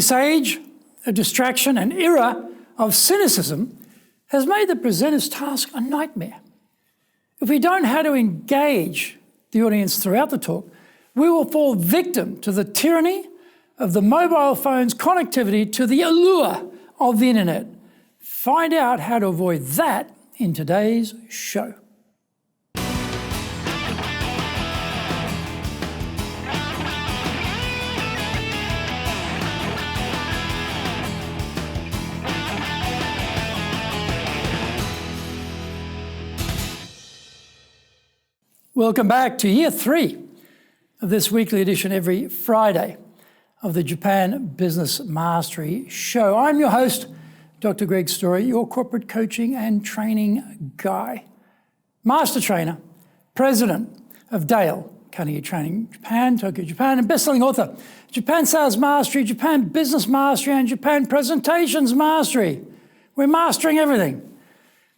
This age of distraction and era of cynicism has made the presenter's task a nightmare. If we don't know how to engage the audience throughout the talk, we will fall victim to the tyranny of the mobile phone's connectivity to the allure of the internet. Find out how to avoid that in today's show. Welcome back to Year 3 of this weekly edition every Friday of the Japan Business Mastery Show. I'm your host, Dr. Greg Story, your corporate coaching and training guy, master trainer, president of Dale Carnegie Training Japan, Tokyo, Japan, and best-selling author, Japan Sales Mastery, Japan Business Mastery, and Japan Presentations Mastery. We're mastering everything.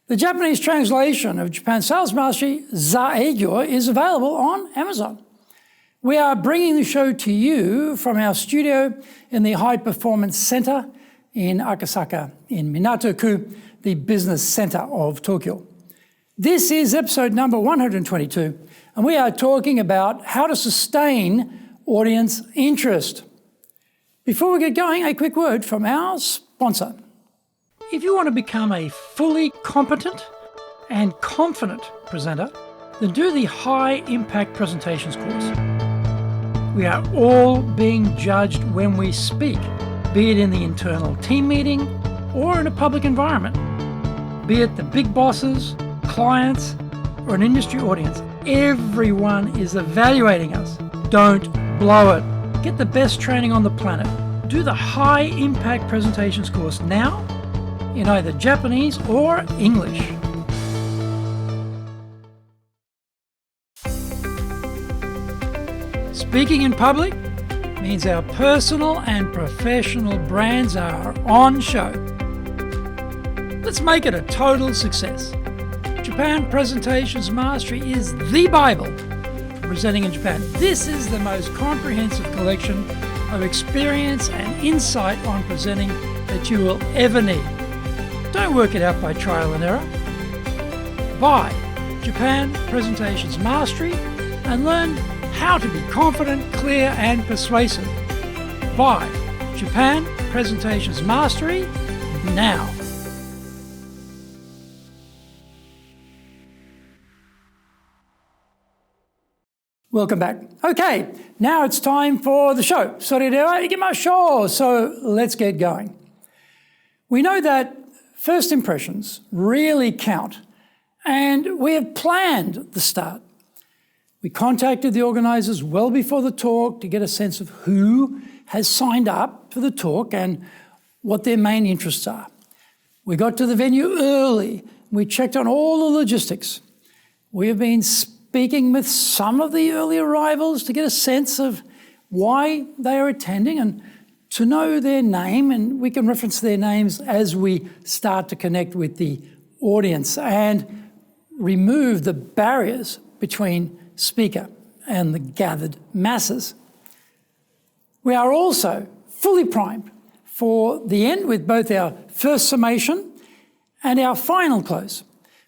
The Japanese translation of Japan Sales Mastery, Zaegyo, is available on Amazon. We are bringing the show to you from our studio in the High Performance Center in Akasaka in Minato-ku, the business center of Tokyo. This is episode number 122, and we are talking about how to sustain audience interest. Before we get going, a quick word from our sponsor. If you want to become a fully competent and confident presenter, then do the High Impact Presentations course. We are all being judged when we speak, be it in the internal team meeting or in a public environment. Be it the big bosses, clients, or an industry audience, everyone is evaluating us. Don't blow it. Get the best training on the planet. Do the High Impact Presentations course now in either Japanese or English. Speaking in public means our personal and professional brands are on show. Let's make it a total success. Japan Presentations Mastery is the Bible for presenting in Japan. This is the most comprehensive collection of experience and insight on presenting that you will ever need. Don't work it out by trial and error. Buy Japan Presentations Mastery and learn how to be confident, clear, and persuasive. Buy Japan Presentations Mastery now. Welcome back. Okay, now it's time for the show. Soredewa ikimashou. So let's get going. We know that first impressions really count, and we have planned the start. We contacted the organisers well before the talk to get a sense of who has signed up for the talk and what their main interests are. We got to the venue early. We checked on all the logistics. We have been speaking with some of the early arrivals to get a sense of why they are attending and to know their name, and we can reference their names as we start to connect with the audience and remove the barriers between speaker and the gathered masses. We are also fully primed for the end with both our first summation and our final close.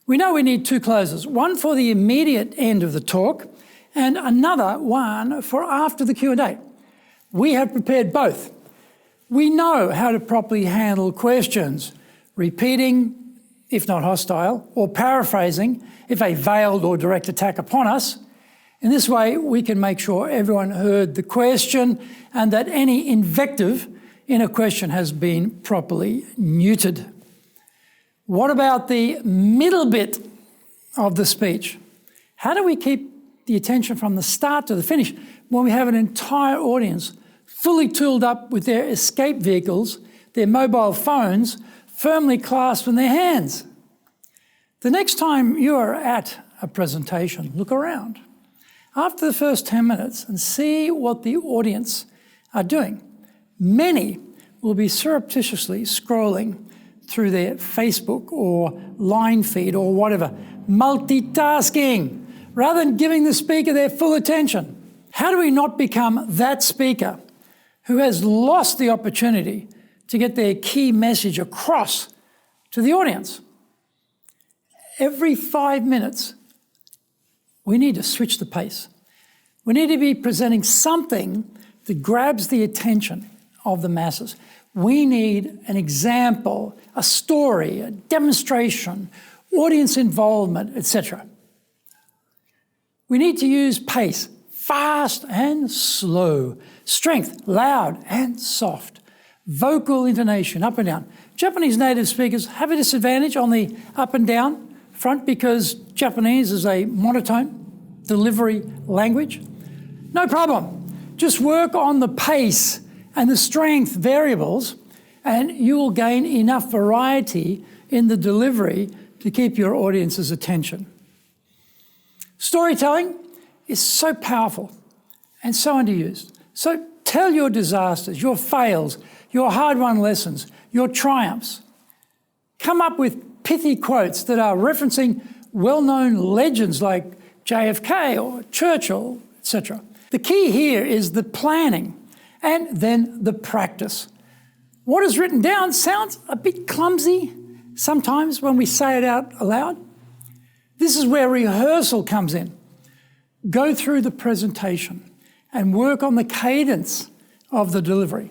We know we need two closes, one for the immediate end of the talk and another one for after the Q&A. We have prepared both. We know how to properly handle questions, repeating, if not hostile, or paraphrasing, if a veiled or direct attack upon us. In this way, we can make sure everyone heard the question and that any invective in a question has been properly neutered. What about the middle bit of the speech? How do we keep the attention from the start to the finish when we have an entire audience fully tooled up with their escape vehicles, their mobile phones, firmly clasped in their hands? The next time you are at a presentation, look around after the first 10 minutes and see what the audience are doing. Many will be surreptitiously scrolling through their Facebook or line feed or whatever, multitasking, rather than giving the speaker their full attention. How do we not become that speaker who has lost the opportunity to get their key message across to the audience. Every 5 minutes, we need to switch the pace. We need to be presenting something that grabs the attention of the masses. We need an example, a story, a demonstration, audience involvement, etc. We need to use pace, fast and slow, strength, loud and soft, vocal intonation, up and down. Japanese native speakers have a disadvantage on the up and down front because Japanese is a monotone delivery language. No problem. Just work on the pace and the strength variables and you will gain enough variety in the delivery to keep your audience's attention. Storytelling is so powerful and so underused. So tell your disasters, your fails, your hard-won lessons, your triumphs. Come up with pithy quotes that are referencing well-known legends like JFK or Churchill, etc. The key here is the planning and then the practice. What is written down sounds a bit clumsy sometimes when we say it out aloud. This is where rehearsal comes in. Go through the presentation and work on the cadence of the delivery.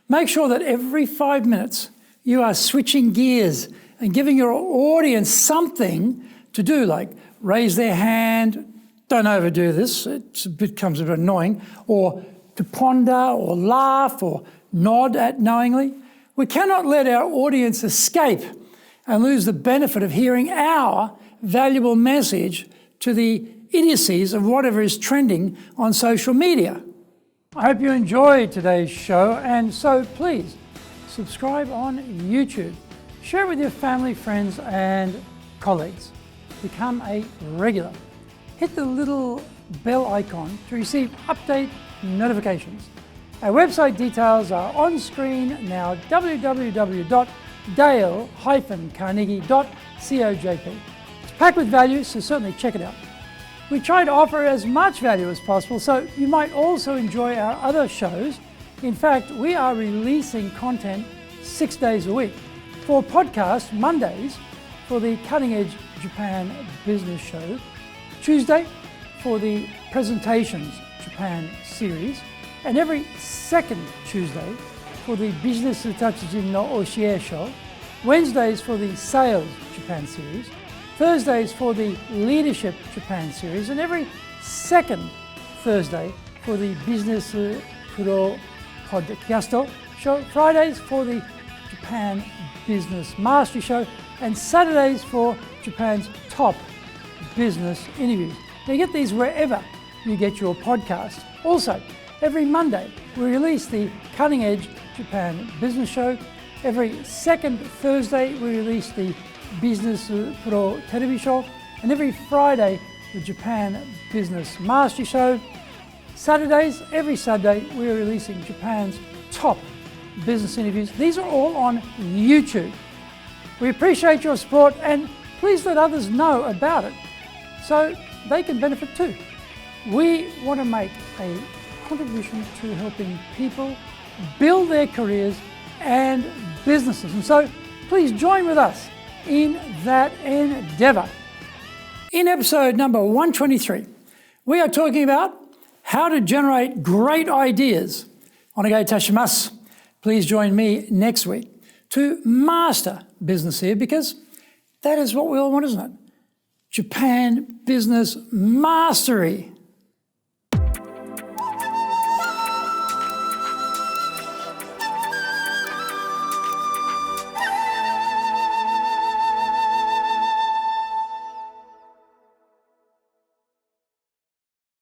Make sure that every 5 minutes you are switching gears and giving your audience something to do, like raise their hand, don't overdo this, it becomes a bit annoying, or to ponder or laugh or nod at knowingly. We cannot let our audience escape and lose the benefit of hearing our valuable message to the idiocies of whatever is trending on social media. I hope you enjoyed today's show, and so please subscribe on YouTube. Share it with your family, friends, and colleagues. Become a regular. Hit the little bell icon to receive update notifications. Our website details are on screen now, www.dale-carnegie.cojp. It's packed with value, so certainly check it out. We try to offer as much value as possible, so you might also enjoy our other shows. In fact, we are releasing content 6 days a week. For podcasts, Mondays for the Cutting Edge Japan Business Show, Tuesday for the Presentations Japan series, and every second Tuesday for the Business Tatsujin no Oshie Show, Wednesdays for the Sales Japan series, Thursdays for the Leadership Japan series, and every second Thursday for the Business Pro Podcast Show, Fridays for the Japan Business Mastery Show, and Saturdays for Japan's top business interviews. Now, you get these wherever you get your podcast. Also, every Monday we release the Cutting Edge Japan Business Show. Every second Thursday we release the Business Pro Television Show, and every Friday the Japan Business Mastery Show. Saturdays, every Saturday we are releasing Japan's top business interviews. These are all on YouTube. We appreciate your support, and please let others know about it so they can benefit too. We want to make a contribution to helping people build their careers and businesses, and so please join with us in that endeavor. In episode number 123, we are talking about how to generate great ideas. Onegai itashimasu. Please join me next week to master business here, because that is what we all want, isn't it? Japan business mastery.